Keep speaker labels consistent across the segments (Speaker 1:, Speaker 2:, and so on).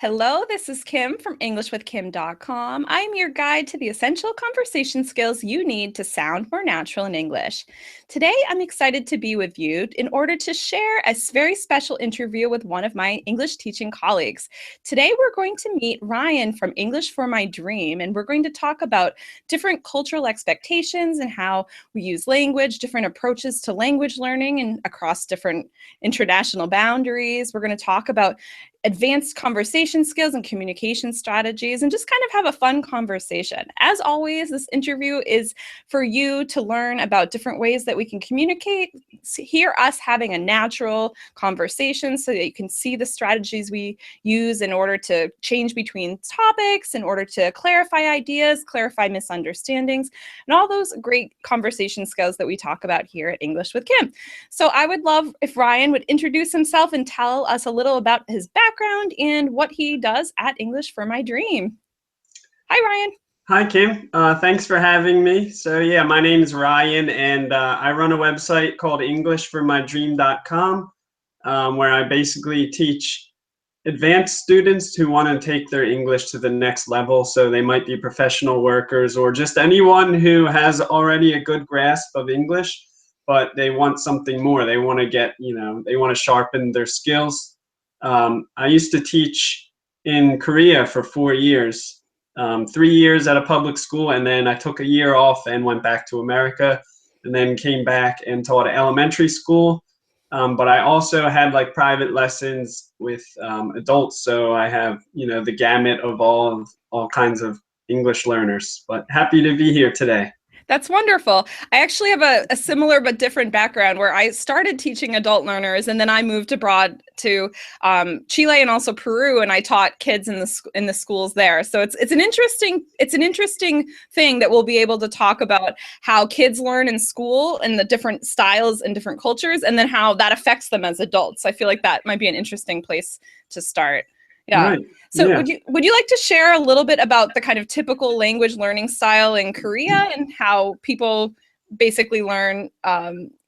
Speaker 1: Hello, this is Kim from EnglishWithKim.com. I'm your guide to the essential conversation skills you need to sound more natural in English. Today, I'm excited to be with you in order to share a very special interview with one of my English teaching colleagues. Today, we're going to meet Ryan from English for My Dream, and we're going to talk about different cultural expectations and how we use language, different approaches to language learning and across different international boundaries. We're going to talk about advanced conversation skills and communication strategies, and just kind of have a fun conversation. As always, this interview is for you to learn about different ways that we can communicate, hear us having a natural conversation so that you can see the strategies we use in order to change between topics, in order to clarify ideas, clarify misunderstandings, and all those great conversation skills that we talk about here at English with Kim. So I would love if Ryan would introduce himself and tell us a little about his background and what he does at English for My Dream. Hi, Ryan.
Speaker 2: Hi, Kim. Thanks for having me. So yeah, my name is Ryan, and I run a website called EnglishForMyDream.com, where I basically teach advanced students who want to take their English to the next level. So they might be professional workers or just anyone who has already a good grasp of English, but they want something more. They want to get, they want to sharpen their skills. I used to teach in Korea for 4 years. 3 years at a public school, and then I took a year off and went back to America, and then came back and taught at elementary school. But I also had like private lessons with adults, so I have the gamut of all kinds of English learners. But happy to be here today.
Speaker 1: That's wonderful. I actually have a similar but different background where I started teaching adult learners, and then I moved abroad to Chile and also Peru, and I taught kids in the schools there. So it's an interesting thing that we'll be able to talk about how kids learn in school and the different styles and different cultures, and then how that affects them as adults. I feel like that might be an interesting place to start. Yeah.
Speaker 2: Right.
Speaker 1: So
Speaker 2: Yeah.
Speaker 1: would you like to share a little bit about the kind of typical language learning style in Korea and how people basically learn,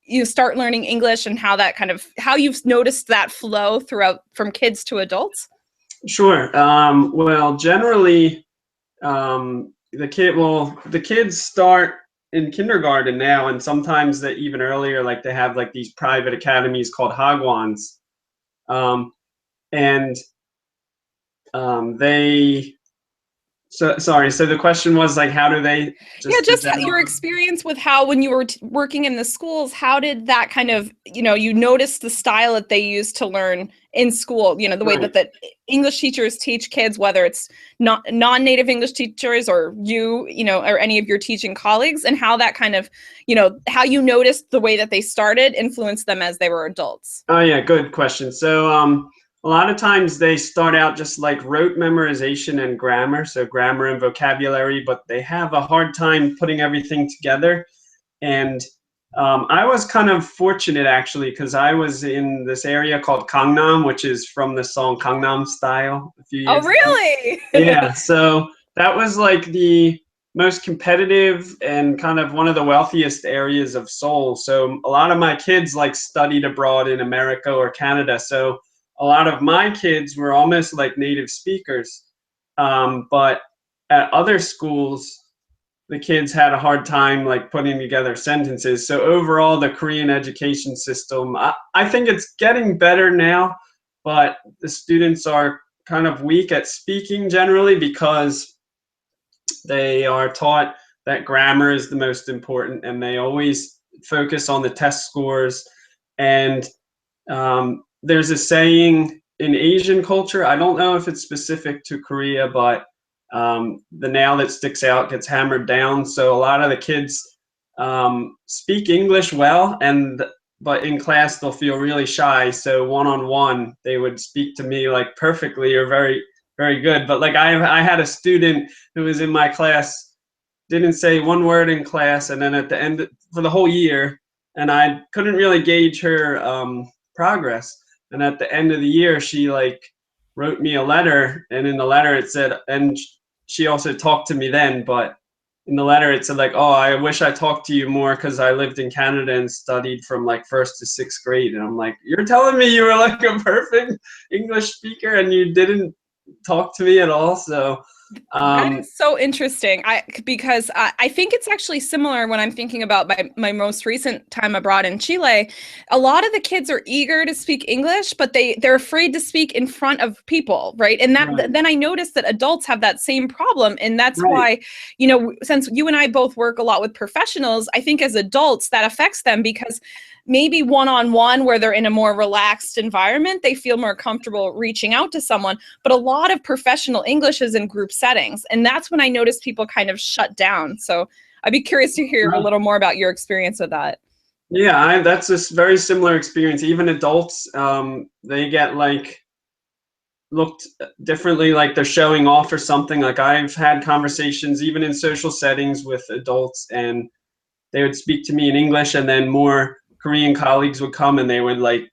Speaker 1: you start learning English, and how you've noticed that flow throughout from kids to adults?
Speaker 2: Sure. Well, generally, the kids start in kindergarten now, and sometimes they even earlier, like they have like these private academies called hagwons, and so the question was like, how do they
Speaker 1: just your experience with how, when you were working in the schools, how did that kind of, you noticed the style that they use to learn in school, the way that the English teachers teach kids, whether it's not non-native English teachers or or any of your teaching colleagues, and how that kind of, how you noticed the way that they started influenced them as they were adults?
Speaker 2: Oh yeah, good question. So a lot of times they start out just like rote memorization and grammar, so grammar and vocabulary, but they have a hard time putting everything together. And I was kind of fortunate actually, because I was in this area called Gangnam, which is from the song Gangnam Style a few years
Speaker 1: ago. Really?
Speaker 2: Yeah, so that was like the most competitive and kind of one of the wealthiest areas of Seoul. So a lot of my kids like studied abroad in America or Canada. So a lot of my kids were almost like native speakers. But at other schools, the kids had a hard time like putting together sentences. So overall, the Korean education system, I think it's getting better now, but the students are kind of weak at speaking generally because they are taught that grammar is the most important, and they always focus on the test scores. And there's a saying in Asian culture, I don't know if it's specific to Korea, but the nail that sticks out gets hammered down. So a lot of the kids speak English well, but in class they'll feel really shy. So one-on-one, they would speak to me like perfectly or very, very good. But like I had a student who was in my class, didn't say one word in class, and then at the end for the whole year, and I couldn't really gauge her progress. And at the end of the year, she like wrote me a letter, and in the letter it said, and she also talked to me then, but in the letter it said like, oh, I wish I talked to you more because I lived in Canada and studied from like 1st to 6th grade. And I'm like, you're telling me you were like a perfect English speaker and you didn't talk to me at all. So
Speaker 1: That
Speaker 2: um,
Speaker 1: is so interesting. Because I think it's actually similar when I'm thinking about my most recent time abroad in Chile. A lot of the kids are eager to speak English, but they're afraid to speak in front of people, right? And
Speaker 2: right,
Speaker 1: then I noticed that adults have that same problem, and that's
Speaker 2: right,
Speaker 1: why, since you and I both work a lot with professionals, I think as adults that affects them because maybe one-on-one where they're in a more relaxed environment, they feel more comfortable reaching out to someone, but a lot of professional English is in group settings. And that's when I noticed people kind of shut down. So I'd be curious to hear a
Speaker 2: right.
Speaker 1: little more about your experience with that.
Speaker 2: Yeah, that's a very similar experience. Even adults, they get like looked differently, like they're showing off or something. Like I've had conversations even in social settings with adults, and they would speak to me in English, and then more Korean colleagues would come and they would like,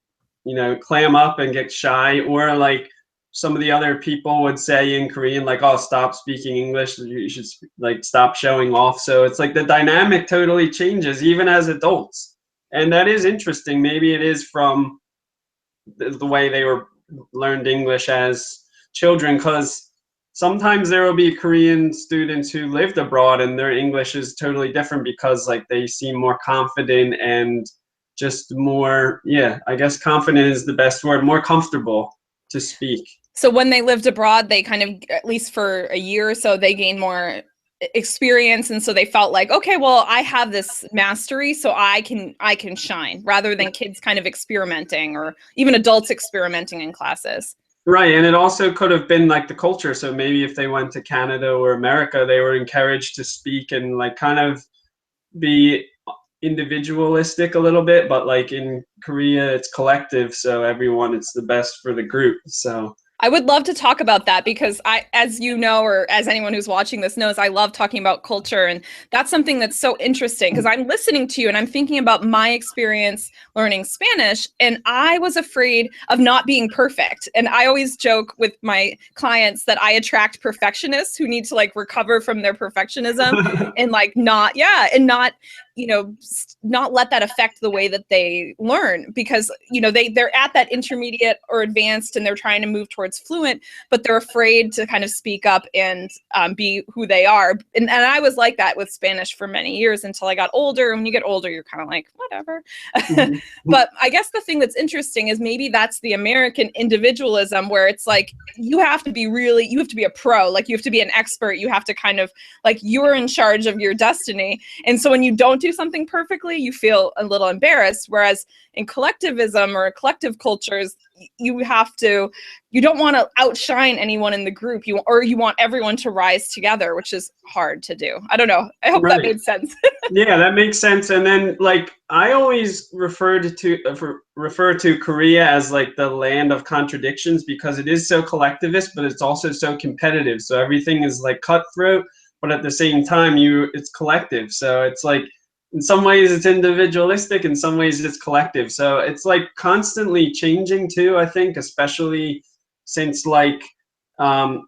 Speaker 2: clam up and get shy, or like some of the other people would say in Korean, like, "Oh, stop speaking English. You should like stop showing off." So it's like the dynamic totally changes even as adults, and that is interesting. Maybe it is from the way they were learned English as children, because sometimes there will be Korean students who lived abroad and their English is totally different because like they seem more confident and just more, yeah, I guess confident is the best word, more comfortable to speak.
Speaker 1: So when they lived abroad, they kind of, at least for a year or so, they gained more experience, and so they felt like, okay, well, I have this mastery, so I can shine, rather than kids kind of experimenting or even adults experimenting in classes.
Speaker 2: Right, and it also could have been like the culture. So maybe if they went to Canada or America, they were encouraged to speak and like kind of be individualistic a little bit, but like in Korea, it's collective, so everyone, it's the best for the group. So
Speaker 1: I would love to talk about that because as you know, or as anyone who's watching this knows, I love talking about culture. And that's something that's so interesting because I'm listening to you and I'm thinking about my experience learning Spanish. And I was afraid of not being perfect. And I always joke with my clients that I attract perfectionists who need to like recover from their perfectionism and like not, yeah, and not, not let that affect the way that they learn because, they're at that intermediate or advanced and they're trying to move towards fluent, but they're afraid to kind of speak up and be who they are. And I was like that with Spanish for many years until I got older. When you get older, you're kind of like, whatever.
Speaker 2: mhm.
Speaker 1: But I guess the thing that's interesting is maybe that's the American individualism where it's like, you have to be a pro, like you have to be an expert. You have to kind of like, you're in charge of your destiny. And so when you don't do something perfectly, you feel a little embarrassed. Whereas in collectivism or collective cultures, you don't want to outshine anyone in the group. You want everyone to rise together, which is hard to do. I don't know. I hope that
Speaker 2: Right.
Speaker 1: made sense.
Speaker 2: Yeah, that makes sense. And then like I always refer to Korea as like the land of contradictions because it is so collectivist, but it's also so competitive. So everything is like cutthroat, but at the same time it's collective. So it's like in some ways it's individualistic, in some ways it's collective. So it's like constantly changing too, I think, especially since like um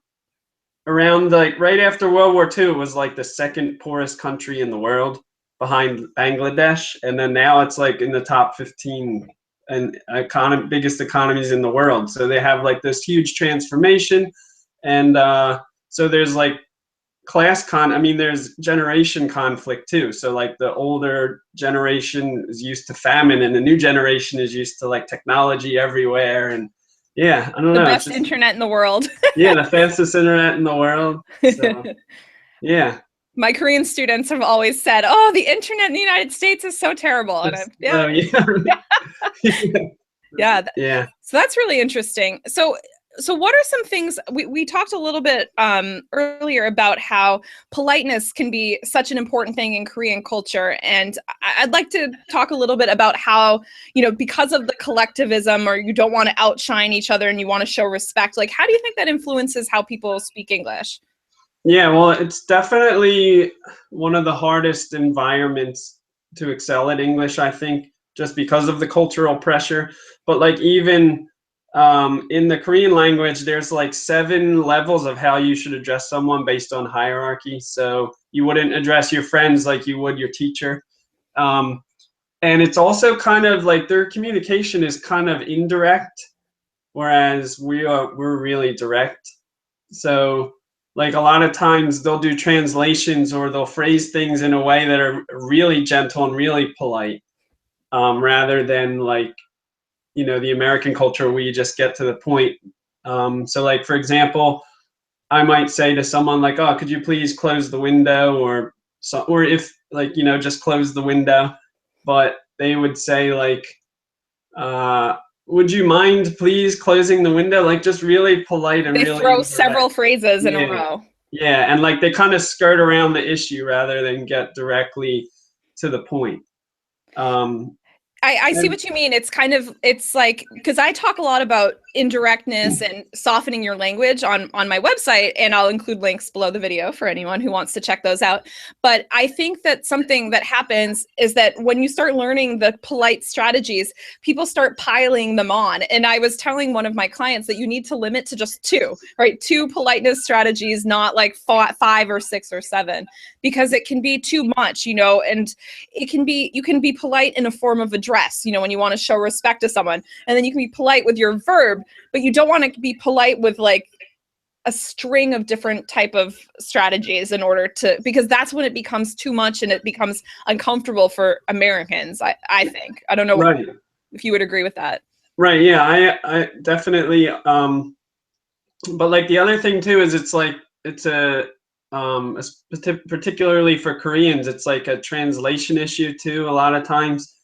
Speaker 2: around like right after World War II, it was like the second poorest country in the world behind Bangladesh, and then now it's like in the top 15 and biggest economies in the world. So they have like this huge transformation, and so there's like I mean, there's generation conflict too. So like the older generation is used to famine, and the new generation is used to like technology everywhere, and yeah, I don't
Speaker 1: The
Speaker 2: know. It's
Speaker 1: best
Speaker 2: just
Speaker 1: internet in the world.
Speaker 2: yeah, the fastest internet in the world. So yeah.
Speaker 1: My Korean students have always said, "Oh, the internet in the United States is so terrible," and
Speaker 2: Oh yeah.
Speaker 1: yeah.
Speaker 2: Yeah.
Speaker 1: So that's really interesting. So what are some things we talked a little bit earlier about how politeness can be such an important thing in Korean culture, and I'd like to talk a little bit about how because of the collectivism, or you don't want to outshine each other and you want to show respect. Like, how do you think that influences how people speak English?
Speaker 2: Yeah, well, it's definitely one of the hardest environments to excel at English, I think, just because of the cultural pressure. But like even in the Korean language, there's like 7 levels of how you should address someone based on hierarchy. So you wouldn't address your friends like you would your teacher. Um, and it's also kind of like their communication is kind of indirect, whereas we're really direct. So like a lot of times they'll do translations or they'll phrase things in a way that are really gentle and really polite, rather than like, the American culture where you just get to the point. So like, for example, I might say to someone like, "Oh, could you please close the window?" Or so, or if like, just close the window. But they would say like, uh, "Would you mind please closing the window?" Like just really polite and
Speaker 1: They
Speaker 2: really
Speaker 1: throw
Speaker 2: indirect.
Speaker 1: several phrases in a
Speaker 2: Yeah.
Speaker 1: row.
Speaker 2: Yeah, and like they kind of skirt around the issue rather than get directly to the point. Um,
Speaker 1: I see
Speaker 2: and
Speaker 1: what you mean. It's like, because I talk a lot about indirectness and softening your language on my website, and I'll include links below the video for anyone who wants to check those out. But I think that something that happens is that when you start learning the polite strategies, people start piling them on. And I was telling one of my clients that you need to limit to just two, right? Two politeness strategies, not like five or six or seven, because it can be too much, and you can be polite in a form of address, when you want to show respect to someone, and then you can be polite with your verb, but you don't want to be polite with like a string of different type of strategies in order to, because that's when it becomes too much and it becomes uncomfortable for Americans. I think, I don't know
Speaker 2: right,
Speaker 1: if you would agree with that.
Speaker 2: right, yeah, I definitely. But like the other thing too is it's like it's particularly for Koreans, it's like a translation issue too a lot of times,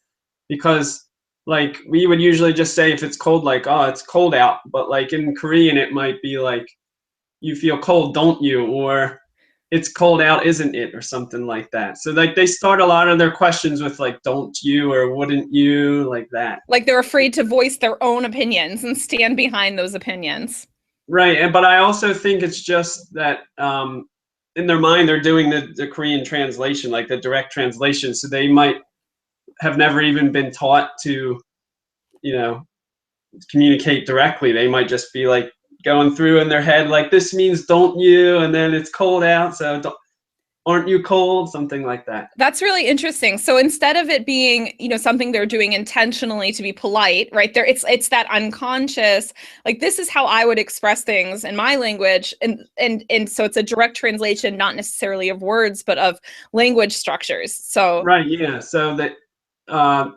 Speaker 2: because like we would usually just say if it's cold, like, "Oh, it's cold out," but like in Korean it might be like, "You feel cold, don't you?" Or "It's cold out, isn't it?" or something like that. So like they start a lot of their questions with like "don't you" or "wouldn't you," like that.
Speaker 1: Like they're afraid to voice their own opinions and stand behind those opinions.
Speaker 2: Right, and but I also think it's just that in their mind they're doing the Korean translation, like the direct translation, so they might have never even been taught to, you know, communicate directly. They might just be like going through in their head like this means "don't you," and then it's cold out, so don't, "aren't you cold?" something like that.
Speaker 1: That's really interesting. So instead of it being, something they're doing intentionally to be polite, right? It's that unconscious, like this is how I would express things in my language. And so it's a direct translation, not necessarily of words, but of language structures. So
Speaker 2: Right, yeah. So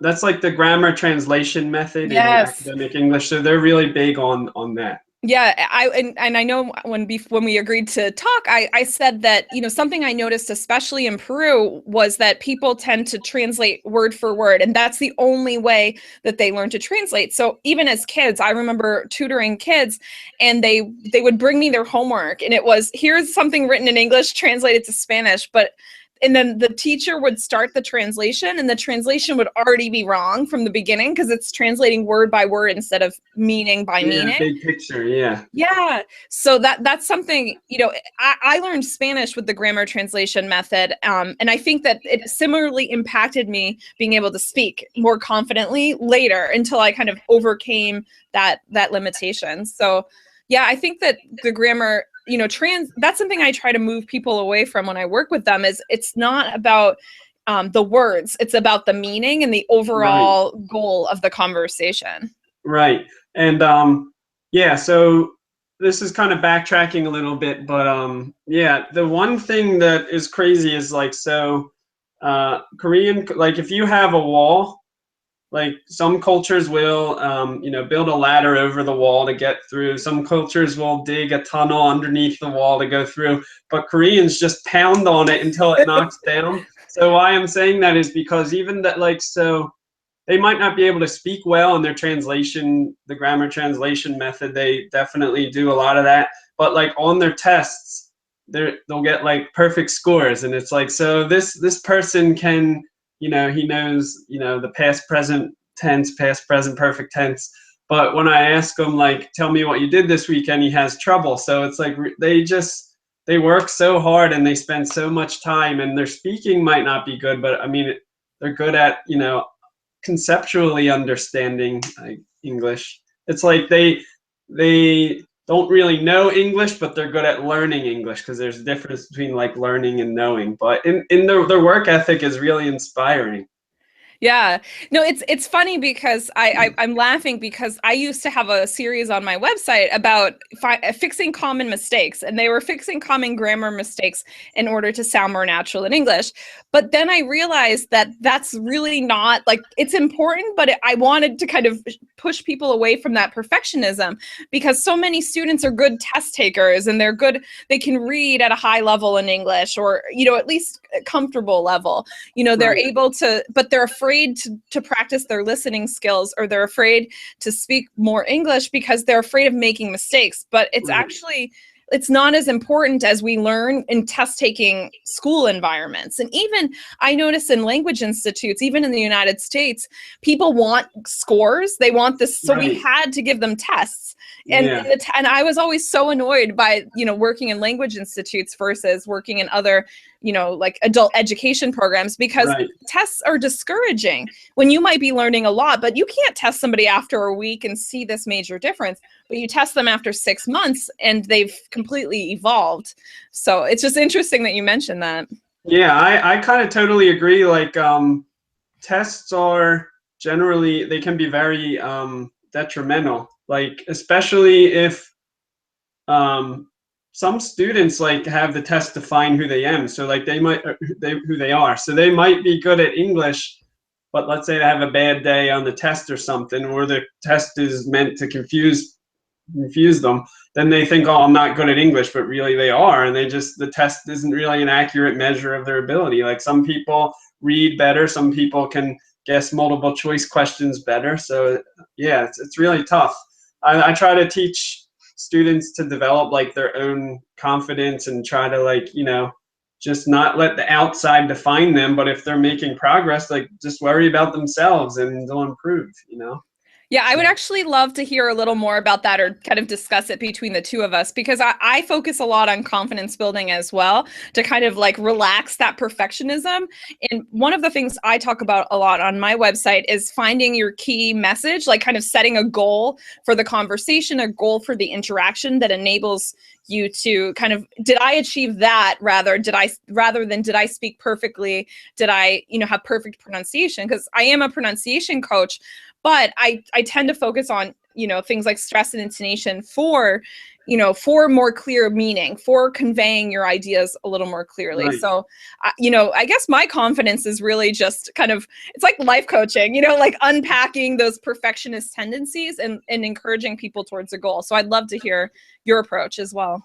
Speaker 2: that's like the grammar translation method in
Speaker 1: yes.
Speaker 2: academic English. So they're really big on that.
Speaker 1: Yeah, and I know when we agreed to talk, I said that, something I noticed, especially in Peru, was that people tend to translate word for word, and that's the only way that they learn to translate. So even as kids, I remember tutoring kids, and they would bring me their homework, and it was, here's something written in English translated to Spanish, and then the teacher would start the translation, and the translation would already be wrong from the beginning because it's translating word by word instead of meaning by
Speaker 2: Yeah,
Speaker 1: meaning.
Speaker 2: big picture, yeah.
Speaker 1: Yeah. So that's something, I learned Spanish with the grammar translation method. And I think that it similarly impacted me being able to speak more confidently later until I kind of overcame that limitation. So yeah, I think that the grammar, that's something I try to move people away from when I work with them, is it's not about the words, it's about the meaning and the
Speaker 2: Right,
Speaker 1: overall goal of the conversation.
Speaker 2: right. And yeah, so this is kind of backtracking a little bit, but yeah, the one thing that is crazy is like, so Korean, like if you have a wall, like some cultures will build a ladder over the wall to get through. Some cultures will dig a tunnel underneath the wall to go through, but Koreans just pound on it until it knocks down. So why I'm saying that is because even that, like, so they might not be able to speak well in their translation, the grammar translation method. They definitely do a lot of that, but like on their tests, they'll get like perfect scores, and it's like, so this person can, he knows, the past, present tense, past, present, perfect tense. But when I ask him like, "Tell me what you did this weekend," he has trouble. So it's like they work so hard and they spend so much time, and their speaking might not be good, but I mean, they're good at, conceptually understanding English. It's like they don't really know English, but they're good at learning English, because there's a difference between like learning and knowing. But in their work ethic is really inspiring.
Speaker 1: Yeah. No, it's funny because I'm laughing because I used to have a series on my website about fixing common mistakes, and they were fixing common grammar mistakes in order to sound more natural in English. But then I realized that that's really not like it's important, but I wanted to kind of push people away from that perfectionism because so many students are good test takers and they're good, they can read at a high level in English or, at least a comfortable level. They're
Speaker 2: Right,
Speaker 1: able to, but they're afraid to practice their listening skills, or they're afraid to speak more English because they're afraid of making mistakes. But
Speaker 2: right,
Speaker 1: it's not as important as we learn in test taking school environments. And even I notice in language institutes, even in the United States, people want scores. They want this. So we
Speaker 2: right.
Speaker 1: had to give them tests. And
Speaker 2: Yeah,
Speaker 1: and I was always so annoyed by, working in language institutes versus working in other, like adult education programs, because
Speaker 2: right.
Speaker 1: tests are discouraging when you might be learning a lot, but you can't test somebody after a week and see this major difference. But you test them after 6 months and they've completely evolved. So it's just interesting that you mentioned that.
Speaker 2: Yeah, I kind of totally agree. Like, tests are generally, they can be very detrimental. Like, especially if um, some students like have the test define who they am. So like they might who they are. So they might be good at English, but let's say they have a bad day on the test or something, or the test is meant to confuse them, then they think, oh, I'm not good at English, but really they are. And the test isn't really an accurate measure of their ability. Like some people read better, some people can guess multiple choice questions better. So yeah, it's really tough. I try to teach students to develop like their own confidence and try to like, just not let the outside define them. But if they're making progress, like just worry about themselves and they'll improve.
Speaker 1: Yeah, I would
Speaker 2: So
Speaker 1: actually love to hear a little more about that, or kind of discuss it between the two of us, because I focus a lot on confidence building as well, to kind of like relax that perfectionism. And one of the things I talk about a lot on my website is finding your key message, like kind of setting a goal for the conversation, a goal for the interaction that enables you to kind of, did I achieve that, rather than did I speak perfectly, did I have perfect pronunciation, because I am a pronunciation coach, but I tend to focus on, things like stress and intonation for, for more clear meaning, for conveying your ideas a little more clearly.
Speaker 2: right.
Speaker 1: So, I guess my confidence is really just kind of, it's like life coaching, like unpacking those perfectionist tendencies and encouraging people towards a goal. So I'd love to hear your approach as well.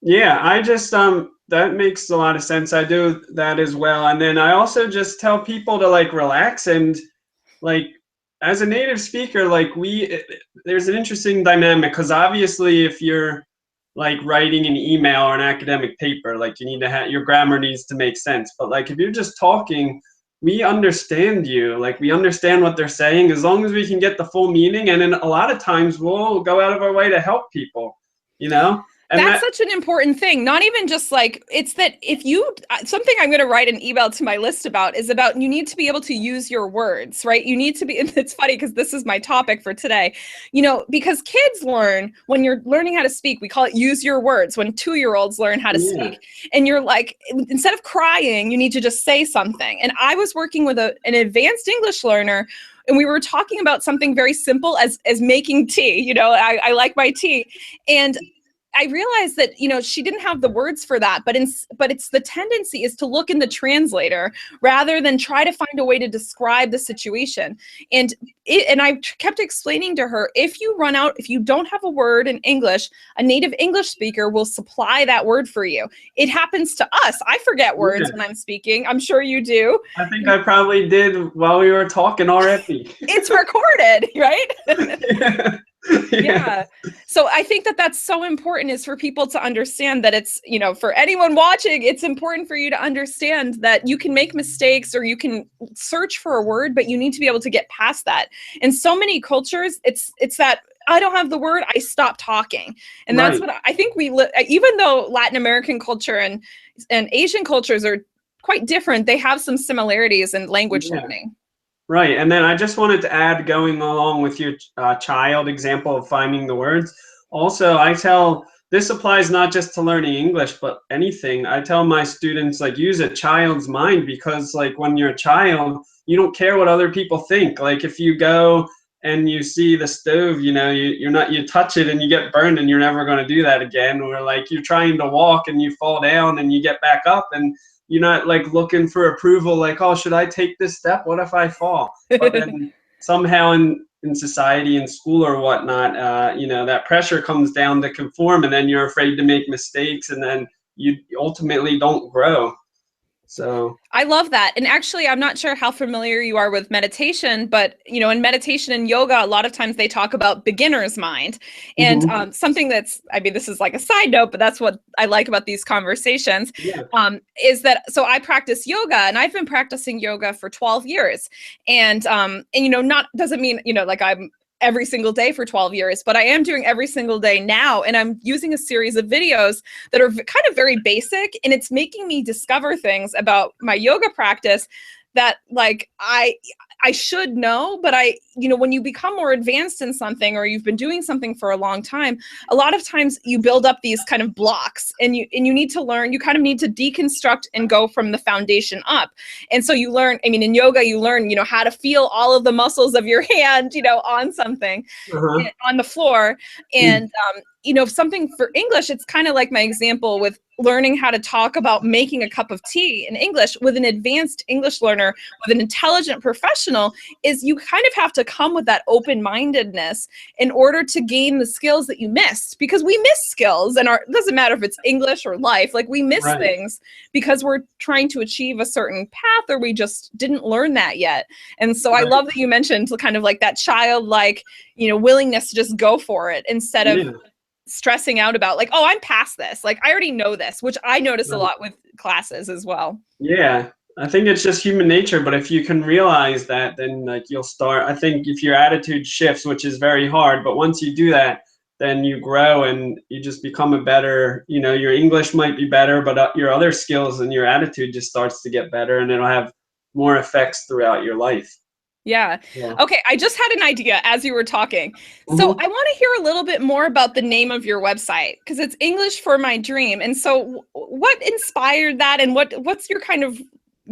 Speaker 2: Yeah, I just that makes a lot of sense. I do that as well. And then I also just tell people to like relax and like as a native speaker, like there's an interesting dynamic because obviously if you're like writing an email or an academic paper, like you need to have your grammar needs to make sense. But like if you're just talking, we understand you. Like we understand what they're saying as long as we can get the full meaning. And then a lot of times we'll go out of our way to help people, you know? And
Speaker 1: That's
Speaker 2: that
Speaker 1: such an important thing. Not even just like, it's that if you, something I'm going to write an email to my list about is about, you need to be able to use your words, right? You need to be, it's funny because this is my topic for today, because kids learn when you're learning how to speak, we call it use your words, when 2-year-olds learn how to
Speaker 2: yeah,
Speaker 1: speak. And you're like, instead of crying, you need to just say something. And I was working with an advanced English learner, and we were talking about something very simple as making tea. I like my tea. And I realized that, she didn't have the words for that, but it's the tendency is to look in the translator rather than try to find a way to describe the situation. And I kept explaining to her, if you don't have a word in English, a native English speaker will supply that word for you. It happens to us. I forget words
Speaker 2: yeah.
Speaker 1: when I'm speaking. I'm sure you do.
Speaker 2: I think I probably did while we were talking already.
Speaker 1: It's recorded, right?
Speaker 2: Yeah. Yeah.
Speaker 1: Yeah. So I think that that's so important, is for people to understand that it's, for anyone watching, it's important for you to understand that you can make mistakes or you can search for a word, but you need to be able to get past that. In so many cultures, it's that I don't have the word, I stop talking. And that's
Speaker 2: Right.
Speaker 1: what I think even though Latin American culture and Asian cultures are quite different, they have some similarities in language
Speaker 2: Yeah.
Speaker 1: learning.
Speaker 2: Right. And then I just wanted to add, going along with your child example of finding the words. Also, this applies not just to learning English, but anything. I tell my students, like, use a child's mind because, like, when you're a child, you don't care what other people think. Like if you go and you see the stove, you touch it and you get burned and you're never going to do that again. Or like you're trying to walk and you fall down and you get back up and you're not like looking for approval, like, oh, should I take this step? What if I fall? But then somehow in society, in school or whatnot, that pressure comes down to conform, and then you're afraid to make mistakes, and then you ultimately don't grow. So
Speaker 1: I love that. And actually, I'm not sure how familiar you are with meditation, but in meditation and yoga, a lot of times they talk about beginner's mind. And something that's, I mean, this is like a side note, but that's what I like about these conversations,
Speaker 2: yeah.
Speaker 1: Is that, so I practice yoga and I've been practicing yoga for 12 years. And not, doesn't mean, like I'm every single day for 12 years, but I am doing every single day now. And I'm using a series of videos that are kind of very basic, and it's making me discover things about my yoga practice that like I should know, but when you become more advanced in something or you've been doing something for a long time, a lot of times you build up these kind of blocks, and you need to learn, you kind of need to deconstruct and go from the foundation up. And so you learn, I mean, in yoga, you learn, how to feel all of the muscles of your hand, on something, on the floor. And, something for English, it's kind of like my example with learning how to talk about making a cup of tea in English with an advanced English learner, with an intelligent professional, is you kind of have to come with that open-mindedness in order to gain the skills that you missed, because we miss skills, and it doesn't matter if it's English or life, like we miss things because we're trying to achieve a certain path, or we just didn't learn that yet. And so I love that you mentioned kind of like that childlike, willingness to just go for it instead of stressing out about like, oh, I'm past this. Like I already know this, which I notice a lot with classes as well.
Speaker 2: Yeah. I think it's just human nature, but if you can realize that, then like you'll start, I think if your attitude shifts, which is very hard, but once you do that, then you grow and you just become a better, your English might be better, but your other skills and your attitude just starts to get better, and it'll have more effects throughout your life.
Speaker 1: Yeah. Okay. I just had an idea as you were talking. So I want to hear a little bit more about the name of your website, because it's English for My Dream. And so what inspired that, and what's your kind of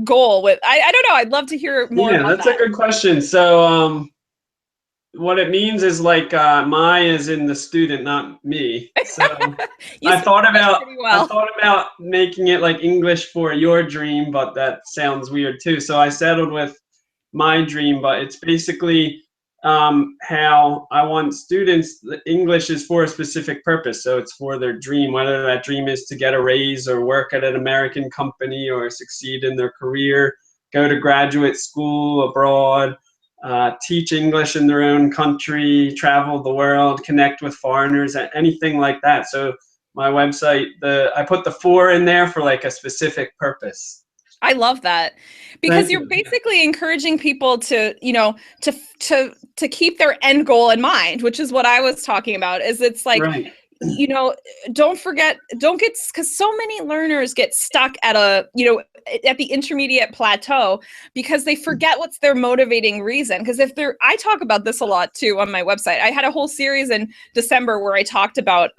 Speaker 1: goal with, I don't know. I'd love to hear more about
Speaker 2: that's
Speaker 1: that.
Speaker 2: a good question. So what it means is like my is in the student, not me. So I thought about making it like English for your dream, but that sounds weird too. So I settled with My Dream, but it's basically how I want students, the English is for a specific purpose. So it's for their dream, whether that dream is to get a raise or work at an American company or succeed in their career, go to graduate school abroad, teach English in their own country, travel the world, connect with foreigners, anything like that. So my website, I put the 4 in there for like a specific purpose.
Speaker 1: I love that, because you're basically encouraging people to, to keep their end goal in mind, which is what I was talking about, is it's like, don't get, because so many learners get stuck at at the intermediate plateau because they forget what's their motivating reason. Because I talk about this a lot too on my website. I had a whole series in December where I talked about,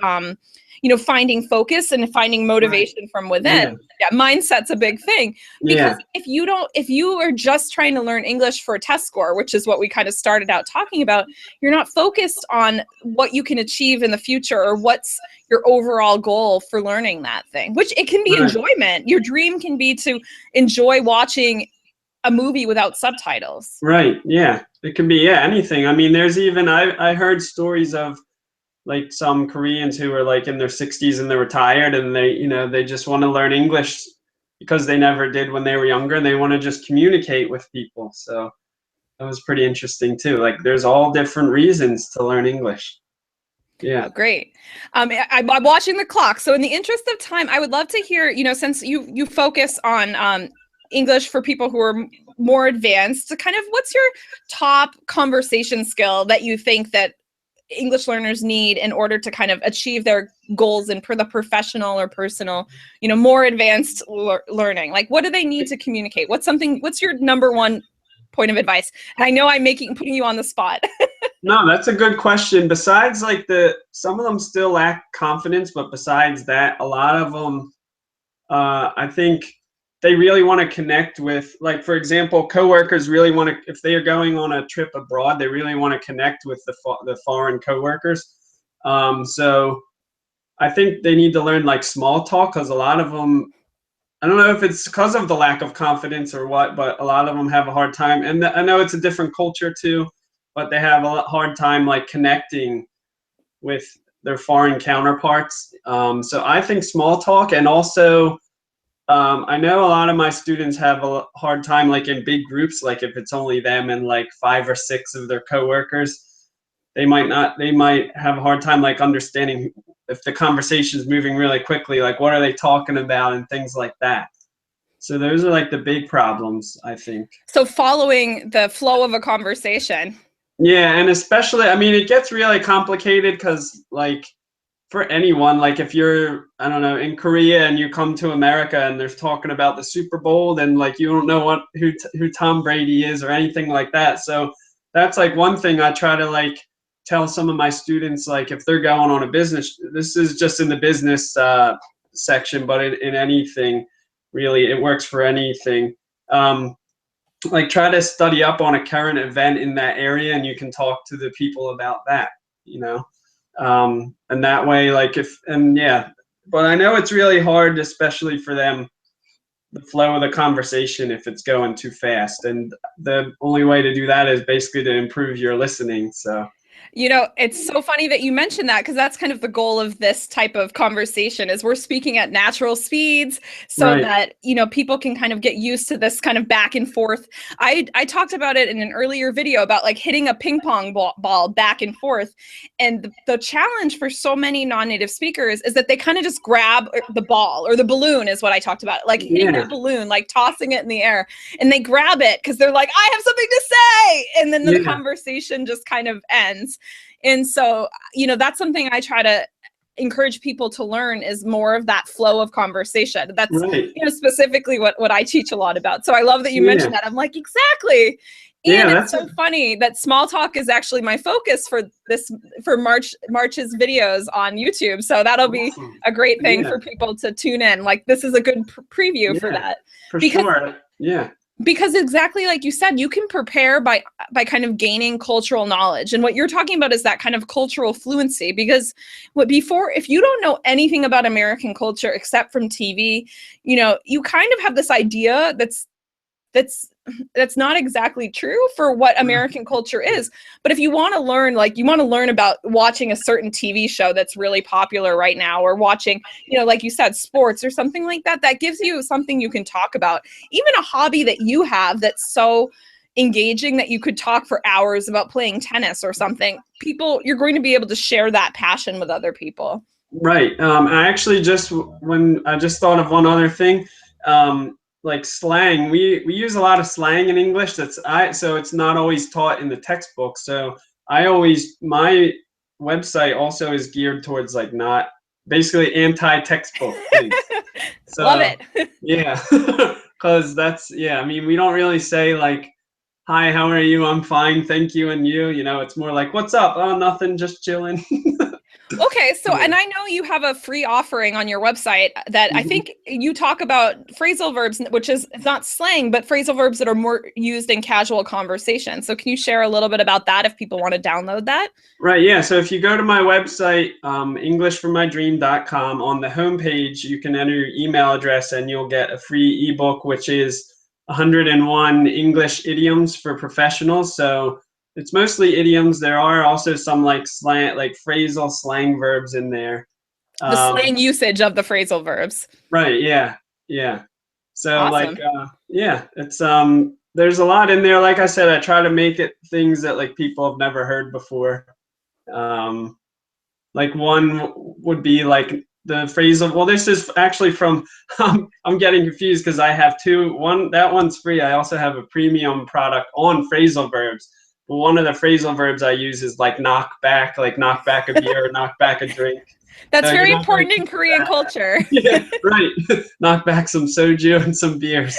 Speaker 1: finding focus and finding motivation from within. Yeah, mindset's a big thing, because if you are just trying to learn English for a test score, which is what we kind of started out talking about, you're not focused on what you can achieve in the future or what's your overall goal for learning that thing, which it can be enjoyment. Your dream can be to enjoy watching a movie without subtitles.
Speaker 2: Right. Yeah. It can be, anything. I mean, there's even, I heard stories of like some Koreans who are like in their 60s and they're retired, and they just want to learn English because they never did when they were younger, and they want to just communicate with people. So that was pretty interesting too. Like there's all different reasons to learn English. Yeah.
Speaker 1: Oh, great. I'm watching the clock. So in the interest of time, I would love to hear, since you focus on English for people who are more advanced, to kind of, what's your top conversation skill that you think that English learners need in order to kind of achieve their goals and for the professional or personal, more advanced learning? Like, what do they need to communicate? What's your number one point of advice? And I know I'm putting you on the spot.
Speaker 2: No, that's a good question. Besides like some of them still lack confidence, but besides that, a lot of them, I think they really want to connect with, like, for example, coworkers really want to, if they are going on a trip abroad, they really want to connect with the foreign coworkers. So I think they need to learn like small talk, because a lot of them, I don't know if it's because of the lack of confidence or what, but a lot of them have a hard time. And I know it's a different culture too, but they have a hard time like connecting with their foreign counterparts. So I think small talk, and also I know a lot of my students have a hard time like in big groups, like if it's only them and like 5 or 6 of their coworkers, they might have a hard time like understanding if the conversation is moving really quickly, like what are they talking about and things like that. So those are like the big problems, I think.
Speaker 1: So following the flow of a conversation.
Speaker 2: Yeah, and especially, I mean, it gets really complicated because like for anyone, like if you're, I don't know, in Korea and you come to America and they're talking about the Super Bowl, then like you don't know who Tom Brady is or anything like that. So that's like one thing I try to like tell some of my students, like if they're going on a business, this is just in the business section, but in anything really, it works for anything. Like try to study up on a current event in that area, and you can talk to the people about that, you know. And that way, like yeah, but I know it's really hard, especially for them, the flow of the conversation if it's going too fast. And the only way to do that is basically to improve your listening. So
Speaker 1: You know, it's so funny that you mentioned that, because that's kind of the goal of this type of conversation is we're speaking at natural speeds so
Speaker 2: right,
Speaker 1: that, people can kind of get used to this kind of back and forth. I talked about it in an earlier video about like hitting a ping pong ball back and forth. And the challenge for so many non-native speakers is that they kind of just grab the ball or the balloon is what I talked about, like hitting
Speaker 2: yeah,
Speaker 1: that balloon, like tossing it in the air, and they grab it because they're like, I have something to say. And then the
Speaker 2: yeah,
Speaker 1: conversation just kind of ends. And so, that's something I try to encourage people to learn is more of that flow of conversation. That's,
Speaker 2: right,
Speaker 1: specifically what I teach a lot about. So I love that you
Speaker 2: yeah,
Speaker 1: mentioned that. I'm like, exactly.
Speaker 2: yeah,
Speaker 1: And it's
Speaker 2: that's
Speaker 1: so funny that small talk is actually my focus for March's videos on YouTube. So that'll be
Speaker 2: awesome.
Speaker 1: a great thing
Speaker 2: Yeah,
Speaker 1: for people to tune in. Like this is a good preview for
Speaker 2: yeah,
Speaker 1: that.
Speaker 2: for
Speaker 1: Because
Speaker 2: sure. Yeah,
Speaker 1: exactly like you said, you can prepare by kind of gaining cultural knowledge, and what you're talking about is that kind of cultural fluency. Because if you don't know anything about American culture except from TV, you kind of have this idea that's not exactly true for what American culture is. But if you want to learn, like you want to learn about watching a certain TV show that's really popular right now, or watching, like you said, sports or something like that, that gives you something you can talk about. Even a hobby that you have that's so engaging that you could talk for hours about playing tennis or something. You're going to be able to share that passion with other people.
Speaker 2: right. I actually when I just thought of one other thing, like slang. We use a lot of slang in English. So it's not always taught in the textbook. So my website also is geared towards like not basically anti-textbook things.
Speaker 1: Love
Speaker 2: So
Speaker 1: it.
Speaker 2: yeah, because I mean, we don't really say like, "Hi, how are you? I'm fine, thank you, and you." It's more like, "What's up?" "Oh, nothing, just chilling."
Speaker 1: Okay, so
Speaker 2: Yeah.
Speaker 1: and I know you have a free offering on your website that I
Speaker 2: Mhm.
Speaker 1: think you talk about phrasal verbs, which is it's not slang, but phrasal verbs that are more used in casual conversation. So can you share a little bit about that if people want to download that?
Speaker 2: Right, yeah. So if you go to my website, englishformydream.com, on the homepage, you can enter your email address and you'll get a free ebook, which is 101 English idioms for professionals. So it's mostly idioms. There are also some like phrasal slang verbs in there.
Speaker 1: The
Speaker 2: Um,
Speaker 1: slang usage of the phrasal verbs.
Speaker 2: right, yeah, yeah. So like,
Speaker 1: Awesome.
Speaker 2: yeah, it's there's a lot in there. Like I said, I try to make it things that like people have never heard before. Um, like one would be like the phrasal. Well, this is actually from. I'm getting confused because I have two. That one's free. I also have a premium product on phrasal verbs. But one of the phrasal verbs I use is like knock back a beer, or knock back a drink.
Speaker 1: That's
Speaker 2: So you're
Speaker 1: very
Speaker 2: not going
Speaker 1: important
Speaker 2: to
Speaker 1: in
Speaker 2: use
Speaker 1: Korean
Speaker 2: that.
Speaker 1: culture.
Speaker 2: Yeah, right. Knock back some soju and some beers.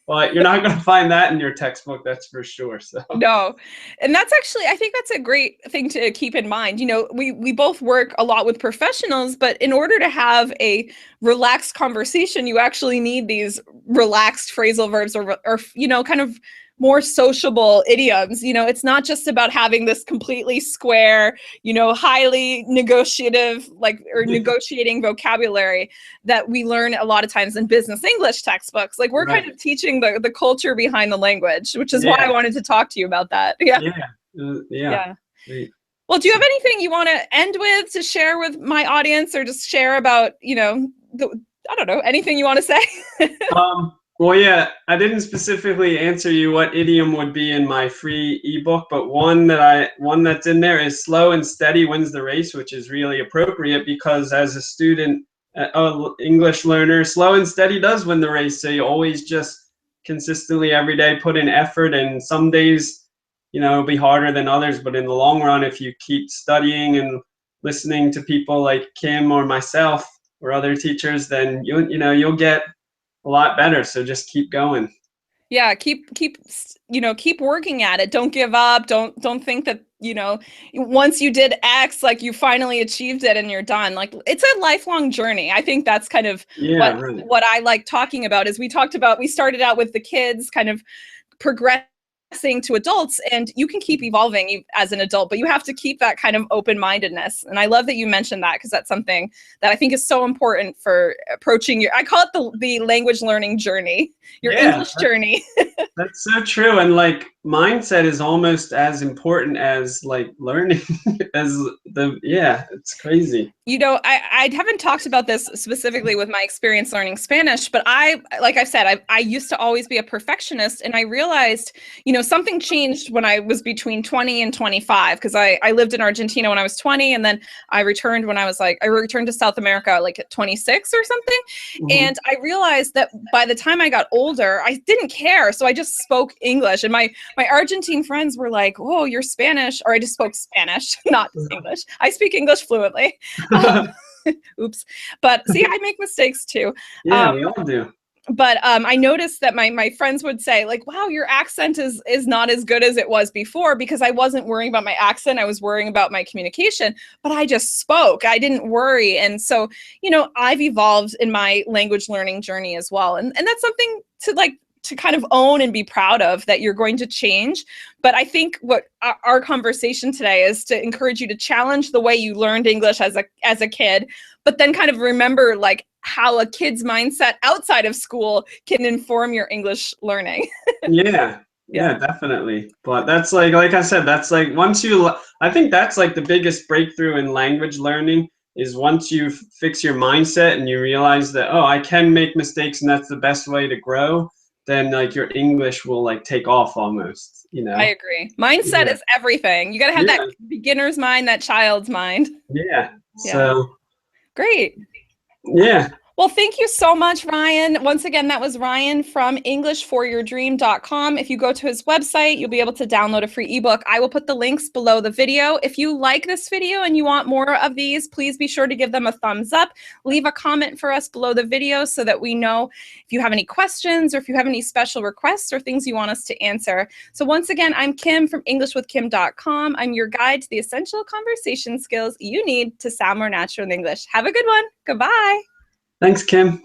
Speaker 2: But you're not going to find that in your textbook, that's for sure. So
Speaker 1: No. And that's actually, I think that's a great thing to keep in mind. You know, we both work a lot with professionals, but in order to have a relaxed conversation, you actually need these relaxed phrasal verbs or you know, kind of more sociable idioms. You know, it's not just about having this completely square, you know, highly negotiative, like, or negotiating vocabulary that we learn a lot of times in business English textbooks. Like, we're kind
Speaker 2: right.
Speaker 1: of teaching the culture behind the language, which is why I
Speaker 2: Yeah.
Speaker 1: wanted to talk to you about that. Yeah.
Speaker 2: Yeah. Yeah.
Speaker 1: Yeah.
Speaker 2: Great.
Speaker 1: Well, do you have anything you want to end with to share with my audience, or just share about, you know, I don't know, anything you want to say?
Speaker 2: Well, yeah, I didn't specifically answer you what idiom would be in my free ebook, but one that's in there is slow and steady wins the race, which is really appropriate because as a student, English learner, slow and steady does win the race. So you always just consistently every day put in effort, and some days, you know, it'll be harder than others, but in the long run, if you keep studying and listening to people like Kim or myself or other teachers, then you'll get a lot better. So just keep going.
Speaker 1: Yeah, you know, keep working at it. Don't give up. Don't think that, you know, once you did X, like you finally achieved it and you're done. Like, it's a lifelong journey. I think that's kind of
Speaker 2: Yeah, right.
Speaker 1: what I like talking about. Is we started out with the kids, kind of progressing to adults, and you can keep evolving as an adult, but you have to keep that kind of open-mindedness. And I love that you mentioned that, because that's something that I think is so important for approaching I call it the language learning journey, your
Speaker 2: Yeah,
Speaker 1: English journey.
Speaker 2: that's so true. And like mindset is almost as important as like learning as yeah, it's crazy.
Speaker 1: You know, I haven't talked about this specifically with my experience learning Spanish, but like I said, I used to always be a perfectionist, and I realized, you know, something changed when I was between 20 and 25, because I lived in Argentina when I was 20, and then I returned I returned to South America like at 26 or something.
Speaker 2: Mhm.
Speaker 1: And I realized that by the time I got older, I didn't care. So I just spoke English, and my Argentine friends were like, "Oh, you're Spanish," or I just spoke Spanish, not English. I speak English fluently. Oops. But see, I make mistakes too.
Speaker 2: Yeah,
Speaker 1: Um,
Speaker 2: we all do.
Speaker 1: but I noticed that my friends would say, like, "Wow, your accent is not as good as it was before," because I wasn't worrying about my accent. I was worrying about my communication, but I just spoke. I didn't worry. And so, you know, I've evolved in my language learning journey as well. And that's something to kind of own and be proud of, that you're going to change. But I think what our conversation today is to encourage you to challenge the way you learned English as a kid, but then kind of remember, like, how a kid's mindset outside of school can inform your English learning.
Speaker 2: Yeah.
Speaker 1: Yeah.
Speaker 2: Yeah, definitely. But that's like I said, that's like I think that's like the biggest breakthrough in language learning is once you fix your mindset and you realize that, oh, I can make mistakes and that's the best way to grow, then like your English will like take off almost, you
Speaker 1: I
Speaker 2: know?
Speaker 1: agree. Mindset
Speaker 2: Yeah.
Speaker 1: is everything. You got to have that
Speaker 2: Yeah.
Speaker 1: beginner's mind, that child's mind.
Speaker 2: Yeah.
Speaker 1: Yeah.
Speaker 2: So,
Speaker 1: Great.
Speaker 2: yeah.
Speaker 1: Well, thank you so much, Ryan. Once again, that was Ryan from EnglishForYourDream.com. If you go to his website, you'll be able to download a free ebook. I will put the links below the video. If you like this video and you want more of these, please be sure to give them a thumbs up. Leave a comment for us below the video so that we know if you have any questions or if you have any special requests or things you want us to answer. So once again, I'm Kim from EnglishWithKim.com. I'm your guide to the essential conversation skills you need to sound more natural in English. Have a good one. Goodbye.
Speaker 2: Thanks, Kim.